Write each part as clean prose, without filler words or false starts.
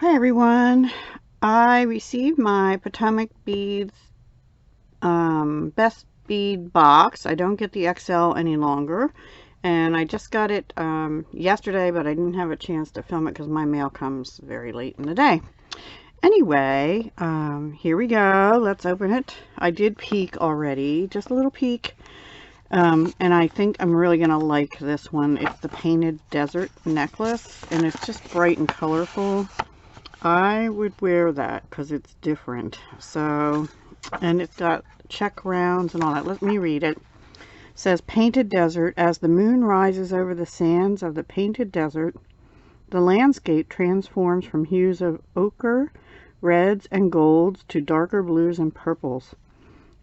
Hi everyone. I received my Potomac Beads Best Bead box. I don't get the XL any longer, and I just got it yesterday, but I didn't have a chance to film it because my mail comes very late in the day. Anyway, here we go. Let's open it. I did peek already, just a little peek, and I think I'm really gonna like this one. It's the Painted Desert necklace, and it's just bright and colorful. I would wear that because it's different. So, and it's got check rounds and all that. Let me read it. It says, Painted Desert. As the moon rises over the sands of the Painted Desert, the landscape transforms from hues of ochre, reds, and golds to darker blues and purples.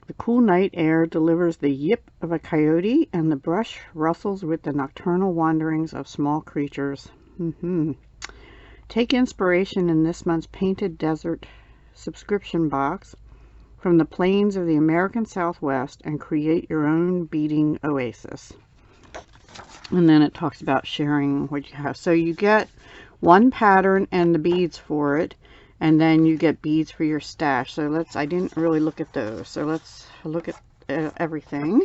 The cool night air delivers the yip of a coyote, and the brush rustles with the nocturnal wanderings of small creatures. Take inspiration in this month's Painted Desert subscription box from the plains of the American Southwest and create your own beading oasis. And then it talks about sharing what you have. So you get one pattern and the beads for it, and then you get beads for your stash. So I didn't really look at those. So let's look at everything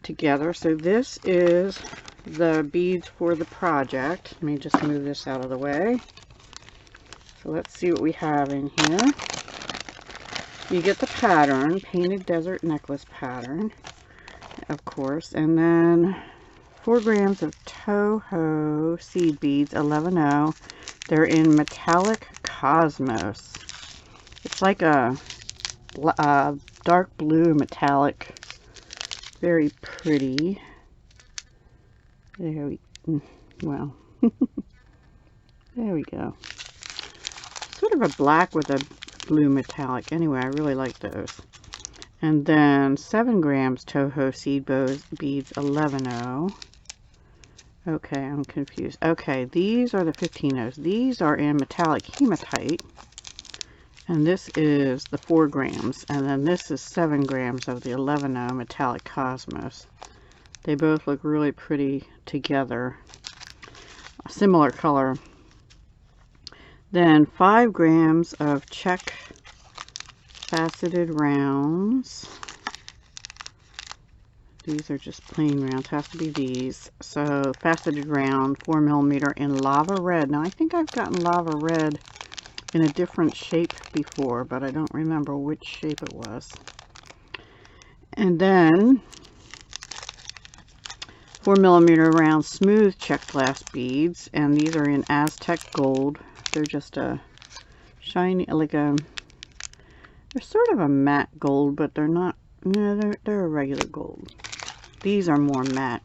together. So this is the beads for the project. Let me just move this out of the way. So let's see what we have in here. You get the pattern, Painted Desert necklace pattern, of course, and then 4 grams of Toho seed beads, 11.0. They're in metallic cosmos. It's like a dark blue metallic, very pretty. There we go. Sort of a black with a blue metallic. Anyway, I really like those. And then 7 grams Toho seed beads, 11.0. Okay, I'm confused. Okay, these are the 15.0s. These are in metallic hematite. And this is the 4 grams. And then this is 7 grams of the 11.0 metallic cosmos. They both look really pretty together. A similar color. Then 5 grams of check faceted rounds. These are just plain rounds. Has to be these. So faceted round, 4mm in lava red. Now I think I've gotten lava red in a different shape before, but I don't remember which shape it was. And then 4mm round smooth check glass beads, and these are in Aztec gold. They're just a shiny, they're sort of a matte gold, but they're not, no, they're a regular gold. These are more matte.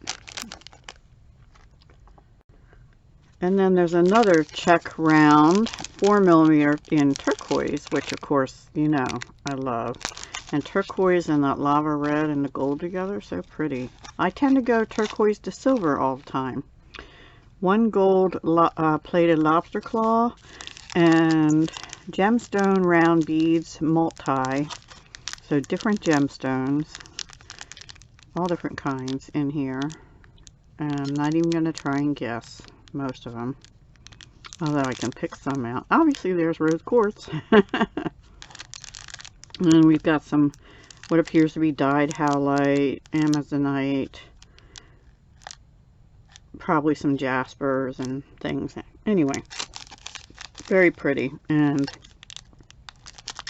And then there's another check round, 4mm in turquoise, which of course, you know, I love. And turquoise and that lava red and the gold together, so pretty. I tend to go turquoise to silver all the time. 1 gold plated lobster claw and gemstone round beads multi. So different gemstones, all different kinds in here. And I'm not even going to try and guess most of them, although I can pick some out. Obviously there's rose quartz. And we've got some what appears to be dyed howlite, amazonite, probably some jaspers and things. Anyway, very pretty, and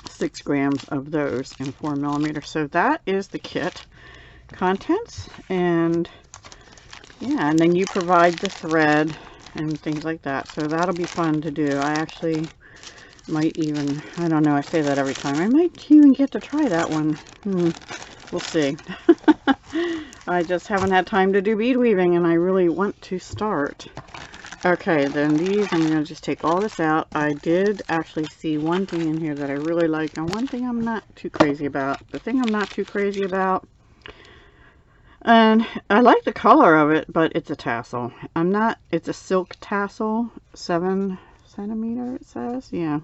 6 grams of those in 4mm. So that is the kit contents, and yeah, and then you provide the thread and things like that. So that'll be fun to do. I actually might even, I don't know, I say that every time, I might even get to try that one. We'll see. I just haven't had time to do bead weaving, and I really want to start. Okay, then these, I'm going to just take all this out. I did actually see one thing in here that I really like, and one thing I'm not too crazy about. The thing I'm not too crazy about, and I like the color of it, but it's a tassel. It's a silk tassel, 7 centimeter it says, yeah.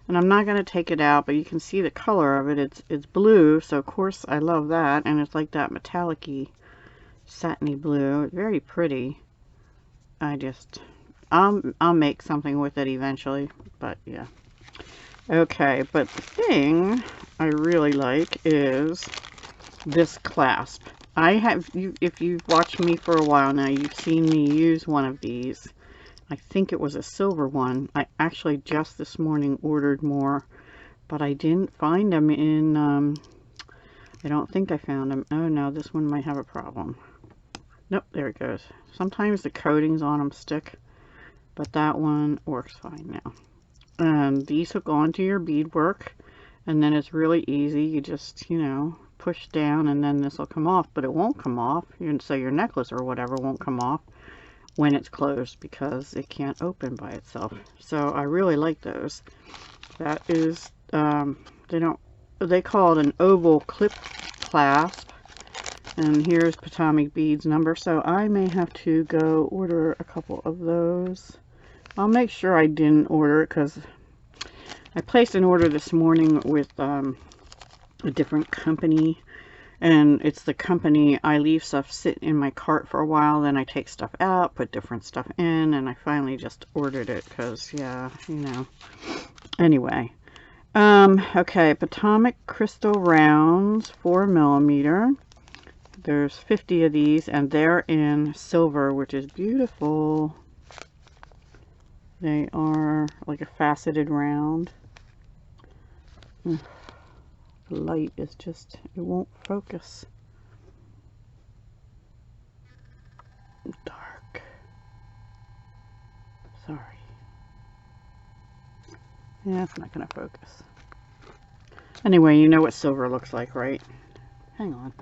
And I'm not going to take it out, but you can see the color of it. It's blue, so of course I love that. And it's like that metallic-y, satiny blue. It's very pretty. I'll make something with it eventually, but yeah. Okay, but the thing I really like is this clasp. If you've watched me for a while now, you've seen me use one of these. I think it was a silver one. I actually just this morning ordered more, but I didn't find them in, I don't think I found them. Oh no, this one might have a problem. Nope, there it goes. Sometimes the coatings on them stick, but that one works fine now. And these hook onto your beadwork, and then it's really easy. You just, you know, push down and then this will come off, but it won't come off. So your necklace or whatever won't come off when it's closed because it can't open by itself. So I really like those. That is, they call it an oval clip clasp. And here's Potomac Beads number. So I may have to go order a couple of those. I'll make sure I didn't order it because I placed an order this morning with a different company, and it's the company I leave stuff sit in my cart for a while, then I take stuff out, put different stuff in, and I finally just ordered it because, yeah, you know. Anyway, okay, Potomac crystal rounds, 4mm. There's 50 of these, and they're in silver, which is beautiful. They are like a faceted round. The light is just, it won't focus. Dark. Sorry. Yeah, it's not going to focus. Anyway, you know what silver looks like, right? Hang on.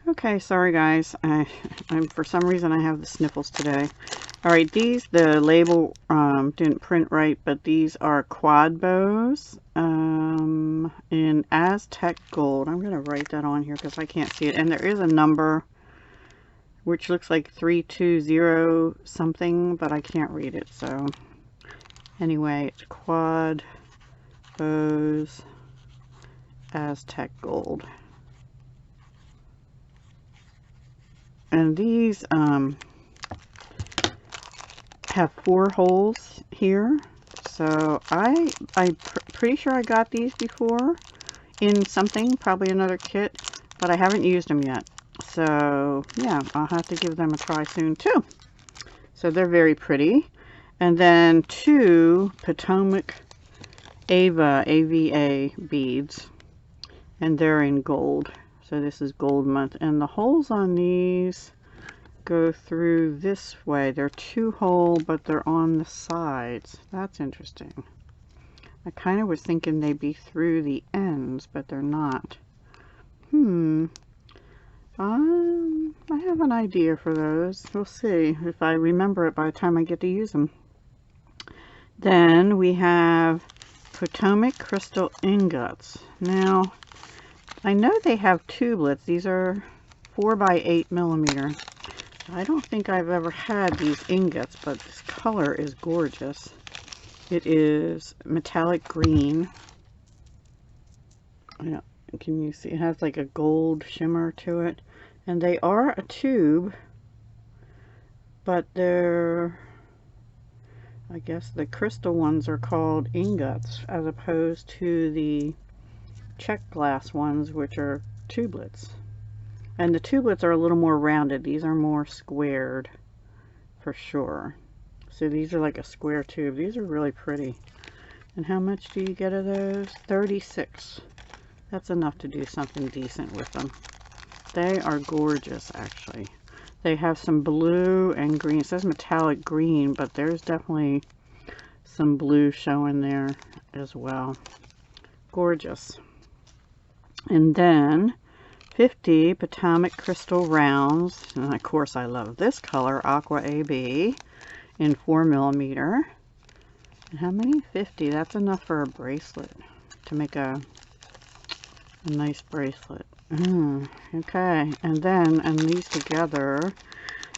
Okay, sorry guys. I'm for some reason I have the sniffles today. Alright, these, the label didn't print right, but these are quad bows in Aztec gold. I'm going to write that on here because I can't see it. And there is a number which looks like 320 something, but I can't read it. So anyway, it's quad bows Aztec gold. And these have 4 holes here. So I'm pretty sure I got these before in something, probably another kit, but I haven't used them yet. So yeah, I'll have to give them a try soon too. So they're very pretty. And then 2 Potomac AVA beads, and they're in gold. So this is gold month, and the holes on these go through this way. They're 2 hole, but they're on the sides. That's interesting. I kind of was thinking they'd be through the ends, but they're not. I have an idea for those. We'll see if I remember it by the time I get to use them. Then we have Potomac crystal ingots. Now, I know they have tubelets. These are 4 by 8mm. I don't think I've ever had these ingots, but this color is gorgeous. It is metallic green. Yeah, can you see? It has like a gold shimmer to it. And they are a tube, but they're, I guess the crystal ones are called ingots as opposed to the check glass ones, which are tubelets. And the tubelets are a little more rounded. These are more squared for sure. So these are like a square tube. These are really pretty. And how much do you get of those? 36. That's enough to do something decent with them. They are gorgeous, actually. They have some blue and green. It says metallic green, but there's definitely some blue showing there as well. Gorgeous. And then 50 Potomac crystal rounds. And of course I love this color, Aqua AB, in 4mm. And how many? 50. That's enough for a bracelet, to make a nice bracelet. Okay, and then, and these together,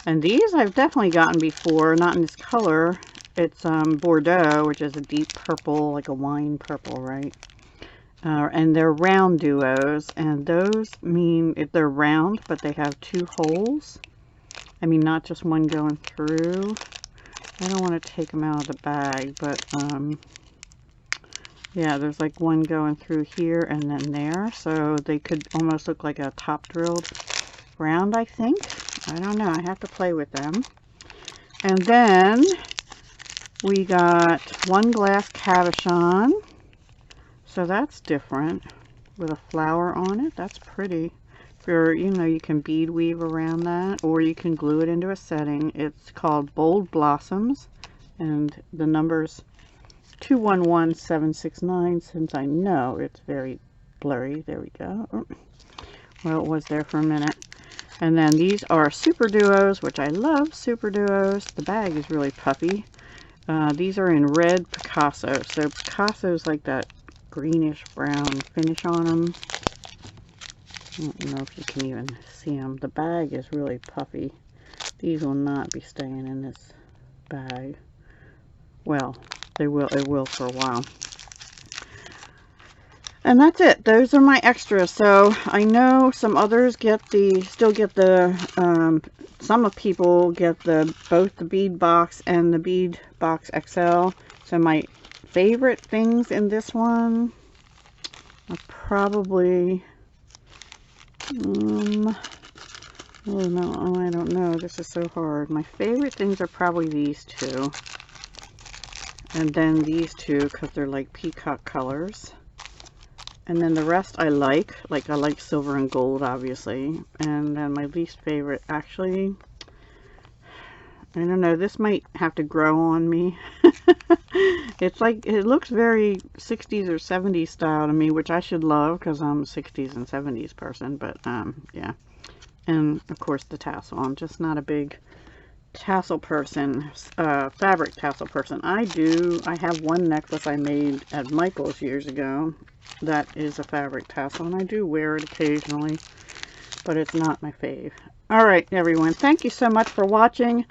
and these I've definitely gotten before, not in this color. It's Bordeaux, which is a deep purple, like a wine purple, right? And they're round duos, and those mean if they're round, but they have 2 holes. I mean, not just one going through. I don't want to take them out of the bag, but yeah, there's like one going through here and then there, so they could almost look like a top drilled round, I think. I don't know, I have to play with them. And then we got one glass cabochon, so that's different, with a flower on it. That's pretty. For, you know, you can bead weave around that, or you can glue it into a setting. It's called Bold Blossoms, and the number's 211769, since I know it's very blurry. There we go. Well, it was there for a minute. And then these are Super Duos, which I love Super Duos. The bag is really puffy. These are in red Picasso. So Picasso's like that greenish brown finish on them. I don't know if you can even see them. The bag is really puffy. These will not be staying in this bag. Well, they will. It will for a while. And that's it. Those are my extras. So I know some others still get the, some of people get both the bead box and the bead box XL. So my favorite things in this one are probably, oh no, I don't know. This is so hard. My favorite things are probably these two. And then these two, because they're like peacock colors. And then the rest I like silver and gold, obviously. And then my least favorite, actually, I don't know, this might have to grow on me. It's like, it looks very 60s or 70s style to me, which I should love because I'm a 60s and 70s person, but yeah. And of course the tassel. I'm just not a big tassel person, fabric tassel person. I have one necklace I made at Michael's years ago that is a fabric tassel, and I do wear it occasionally, but it's not my fave. Alright everyone, thank you so much for watching.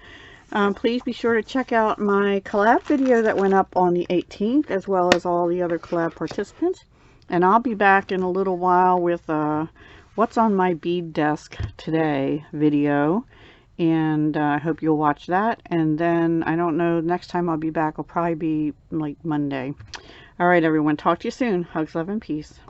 Please be sure to check out my collab video that went up on the 18th, as well as all the other collab participants. And I'll be back in a little while with what's on my bead desk today video. And I hope you'll watch that. And then, I don't know, next time I'll be back will probably be like Monday. Alright everyone, talk to you soon. Hugs, love, and peace.